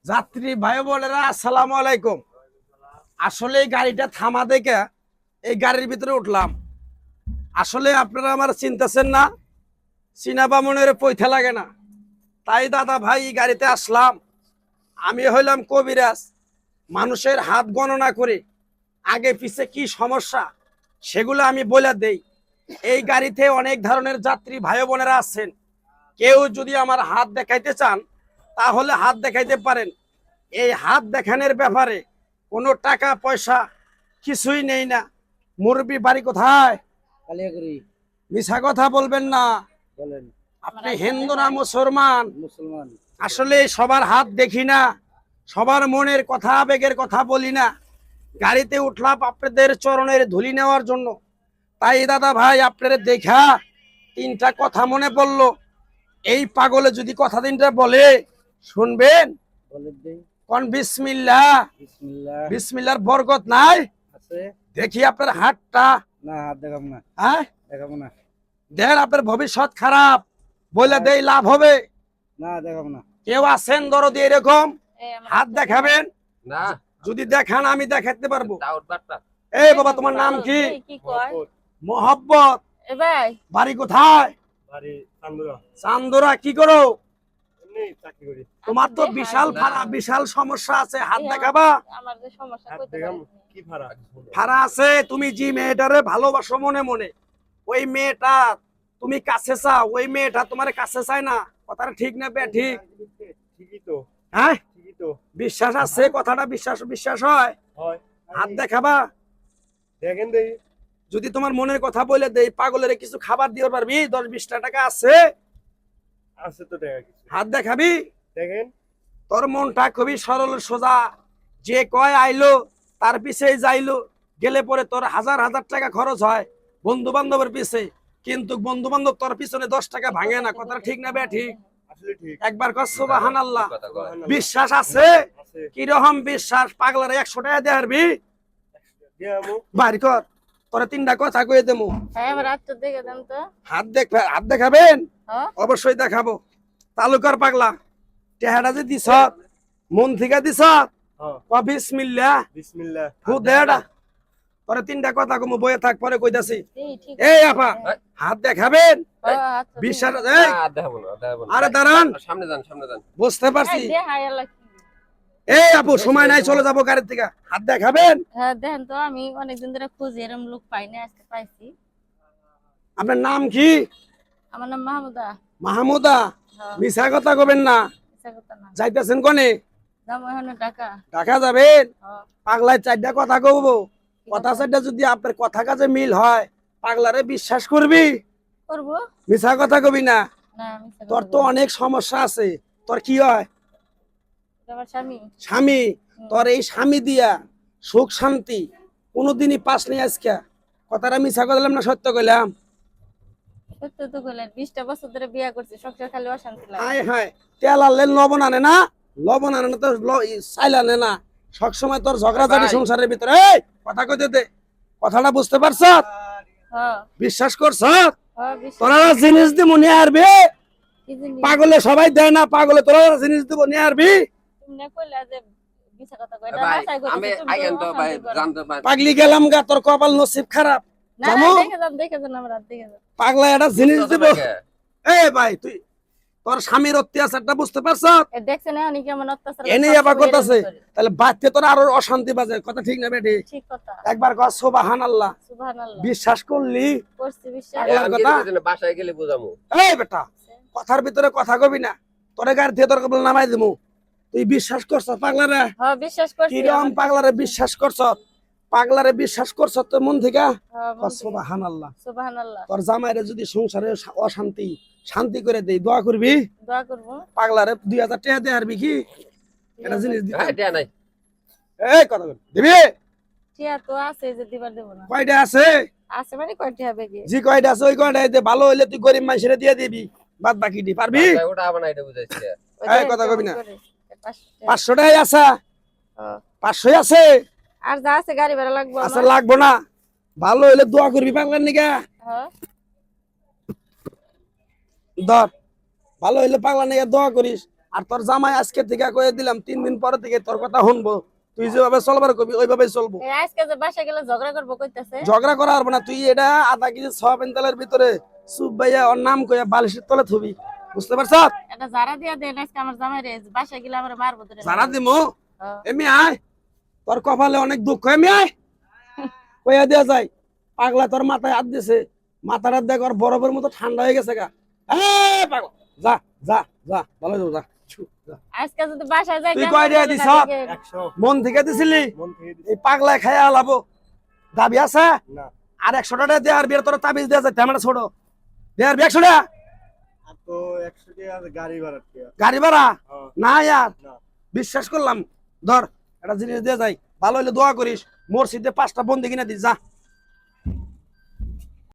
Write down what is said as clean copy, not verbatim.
যাত্রী ভাই বোনেরা আসসালামু আলাইকুম। আসলে এই গাড়িটা থামা দেখে এই গাড়ির ভিতরে উঠলাম। আসলে আপনারা আমার চিনতেছেন না, চিনাবা মনের পয়থা লাগে না, তাই দাদা ভাই এই গাড়িতে আসলাম। আমি হইলাম কবিরাজ, মানুষের হাত গণনা করে আগে পিছে কি সমস্যা সেগুলো আমি বলে দেই। এই গাড়িতে অনেক ধরনের যাত্রী ভাই বোনেরা আছেন। কেউ যদি আমার হাত দেখাইতে চান তাহলে হাত দেখাইতে পারেন। এই হাত দেখানোর ব্যাপারে কোনো টাকা পয়সা কিছুই নেই না। মুরব্বী বাড়ি কোথায়? কালিয়াকুড়ি। মিছা কথা বলবেন না। বলেন। আপনি হিন্দু না মুসলমান? মুসলমান। আসলে সবার হাত দেখি না, সবার মনের কথা আবেগের কথা বলি না। গাড়িতে উঠলাম আপনাদের চরণের ধুলি নেওয়ার জন্য। তাই দাদা ভাই আপনাদের দেখা তিনটা কথা মনে পড়লো। এই পাগলে যদি কথা তিনটা বলে শুনবেন? বলেন দেই। কোন বিসমিল্লাহ। বিসমিল্লাহ। বিসমিল্লাহর বরকত নাই? আছে। দেখি আপনার হাতটা। না, হাত দেখাবো না। হ্যাঁ, দেখাবো না। দেন আপনার ভবিষ্যৎ খারাপ, বলে দেই লাভ হবে। না, দেখাবো না। কেউ আছেন দরদি এরকম হাত দেখাবেন? না, যদি দেখান আমি দেখাতে পারবো। এই বাবা তোমার নাম কি? মোহাব্বত। বাড়ি কোথায়? বাড়ি চান্দুরা। চান্দুরা। কি করো? এমনি চাকরি করি। তোমার তো বিশাল ফাড়া, বিশাল সমস্যা আছে, হাত দেখাবা? আমার যে সমস্যা হাত কইতে দেখাম। পারি কি ভাড়া? ফাড়া আছে। তুমি যে মেয়েটারে ভালোবাসো মনে মনে, ওই মেয়েটা তুমি কাছে চাও, ওই মেয়েটা তোমার কাছে চায় না। কথাটা ঠিক না বে ঠিক? ঠিকই তো। হ্যাঁ, ঠিকই তো। বিশ্বাস আছে? কথাটা বিশ্বাস বিশ্বাস হয়? হয়। হাত দেখাবা? দেখেন দেই। যদি তোমার মনের কথা বলে দেই, পাগলের কিছু খাবার দিতে পারবি? 10-20 টাকা আছে? আছে তো দেখা কিছু। হাত দেখাবি? দেখেন। তোর মনটা খুবই সরল সোজা। যে কয় আইলো তার পিছেই যাইলো, গেলে পরে তোর হাজার হাজার টাকা খরচ হয় বন্ধু বান্ধবের পিছে, কিন্তু বন্ধু বান্ধব তোর পিছনে 10 টাকা ভাঙে না। কথাটা ঠিক না বে ঠিক? আসলে ঠিক। একবার কর সুবহানাল্লাহ। সুবহানাল্লাহ। বিশ্বাস আছে? আছে। কিরকম বিশ্বাস? পাগলারে 100 টাকা দেয়ারবি? দিয়ামু। বাড়ি কর, তোরা তিনটা কথা কয়ে দেবো। হ্যাঁ আমার রাত তো দেখে দেন তো। হাত দেখবে? হাত দেখাবেন? হ্যাঁ অবশ্যই দেখাবো। তালুকার পাগলা, টেহাটা যে দিছ মন থেকে দিছ, হ্যাঁ। বিসমিল্লাহ বিসমিল্লাহ। ফু দেড়া। পরে তিনটা কথা কমু, বয়ে থাক, পরে কইতাছি। এই ঠিক এই আপা, হাত দেখাবেন? হাত তো বিশ্বাস? এই আরে দাঁড়ান, সামনে যান সামনে যান। বুঝতে পারছি। দে হাই আল্লাহ কি। এই আপু সময় নাই, চলে যাবো গাড়ির থেকে। হাত দেখাবেন? হ্যাঁ দেখেন তো, আমি অনেকদিন ধরে খুঁজি, এরকম লোক পাই না, আজকে পাইছি। আপনার নাম কি? আমার নাম মাহমুদা। মাহমুদা। হ্যাঁ মিছা কথা কবেন না। মিছা কথা না। যাইতেছেন কোনে? যাবো এখানে ঢাকা। ঢাকা যাবেন? হ্যাঁ পাগলায় 4টা কথা কব, কথা 4টা যদি আপনার কথা কাজে মিল হয়, পাগলারে বিশ্বাস করবি? করবো মিছা কথা কবি না। না। মিছা তোর কথা তো বলবো। অনেক সমস্যা আছে। তোর কি হয়? আমার স্বামী। স্বামী। তোর এই স্বামী দিয়া সুখ শান্তি কোনোদিনই পাস নেই আজকে। কথাটা মিছা কইলাম না সত্য কইলাম? সত্য তো কইলেন, 20টা বছর ধরে বিয়া করছি, সংসার খালি অশান্তি লাগে। হায় হায়, তেল আনলে লবণ আনে না, লবণ আনে না তো চাইল আনে না। সবসময় তোর ঝগড়াঝাটি সংসারের ভিতরে। এই কথা কইতে দে, কথাটা বুঝতে পারছ? হ্যাঁ বিশ্বাস করছ? হ্যাঁ বিশ্বাস। তোরা জিনিস দিব নিয়ে আসবি? কি জিনিস? পাগলে সবাই দেয় না, পাগলে তোরা জিনিস দিব নিয়ে আসবি? তুমি না কইলা যে মিছা কথা কই, এটা ভাই বাসায় কইছি, আমি তুমি আইয়েন তো ভাই অশান্তি করো। জানতে পারি। পাগলি গেলাম গা, তোর কপাল নসিব খারাপ। না জানো? দেখে যান আমার রাত দেখে যান। পাগলা একটা জিনিস দিব। এই ভাই তুই তোর স্বামীর অত্যাচারটা বুঝতে পারছ? দেখছেন এখন কেমন অত্যাচার এনে করে, আবার সবসময় করতেছে, এরকম করে। তাহলে বাচ্চা তোর আরো অশান্তি বাজে। কথা ঠিক না বেটি? ঠিক কথা। একবার কর সুবহানাল্লাহ। সুবহানাল্লাহ। বিশ্বাস করলি? করছি বিশ্বাস। পাগলার আমি কথা? কিছু না, বাসায় গেলে বুঝামু। এই বেটা, কথার ভিতরে কথা কবি না। তোরে গাড়ি থেকে তোর কবল নামাই দিমু। তুই বিশ্বাস করছ পাগলারে? হ্যাঁ বিশ্বাস করছি। কিরম পাগলারে বিশ্বাস করছ? পাগলারে বিশ্বাস করছ তো মন থেকে? হ্যাঁ মন থেকে। সুবহানাল্লাহ। সুবহানাল্লাহ। তোর জামাইরে যদি সংসারে অশান্তি শান্তি করে দেই, দোয়া করবি? দোয়া করব। পাগলারে 2000 টাকা দিয়ে হারবি কি? এটা জিনিস দিতে। হ্যাঁ দেয়া নাই। এই কথা বল, দিবি? টিয়া তো আছে যে দিবার দেব না। কয়টা আছে? আছে মানে কয়টি হবে কি? জি কয়টা আছে ওই কয়টা দে। ভালো হইলে তুই গরিব মানুষের দিয়ে দিবি, বাদ বাকি দি পারবি? ভাই, ওটা আবার না, এটা বুঝাইছে। ওই এই যে কথা কবি না। করে, 500 500 টাকাই আছে? হ্যাঁ। 500 আছে? আর যা আছে গাড়ি ভাড়া লাগবে আচ্ছা আমার। লাগবো না। ভালো হইলে দোয়া করবি পাগলার নিকে। হ্যাঁ ধর, ভালো হইলে পাগলার নিকে দোয়া করিস। আর তোর জামাই আজকে থেকে কয়ে দিলাম 3 দিন পরে থেকে তোর কথা শুনবো, তুই যেভাবে চলবার কবি ওইভাবে চলবো। এই আজকে যে বাসা গেলে ঝগড়া করবো কইতাছে। ঝগড়া করা হবে না, তুই এটা আধা কেজি সয়াবিন তেলের ভিতরে সুপ ভাইয়া ওর নাম কইয়া বালিশের তলে থুবি, বুঝতে পারছ? এটা যারা দিয়া দেন আজকে আমার জামাই রে বাসা গেলে আমার মারবো ধরে। জানা দিমু হ্যাঁ। এমি আয়, তোর কপালে অনেক দুঃখ, এমি আয় কইয়া দেয়া যায়। পাগলা তোর মাথায় হাত দিছে, মাথাটা দেখ ওর বরফের মতো ঠান্ডা হয়ে গেছে গা। এই পাগল, যা যা যা, ভালো যাও, যা ছু, যা। আজকে যদি বাসায় যাই তুই কেমন কয় টাকা হবে দিছ? না দেখে। 100 মন থেকে দিছিলি? মন থেকে দিছি। এই পাগলায় খাইয়া লাবো, দাবি আছে? না আর 100 টাকা দে, আর বিয়ের তোর তাবিজ দেয়া যায় তেমন ছোট দে, আর 100 টাকা আর তো 100 টাকা আছে গাড়ি ভাড়া টাকা। গাড়ি ভাড়া হ্যাঁ না ইয়ার, না বিশ্বাস করলাম। ধর একটা জিনিস দিয়ে যাই, ভালো হইলে দোয়া করিস, মসজিদে 5টা বন্দি কিনে দিস, যা।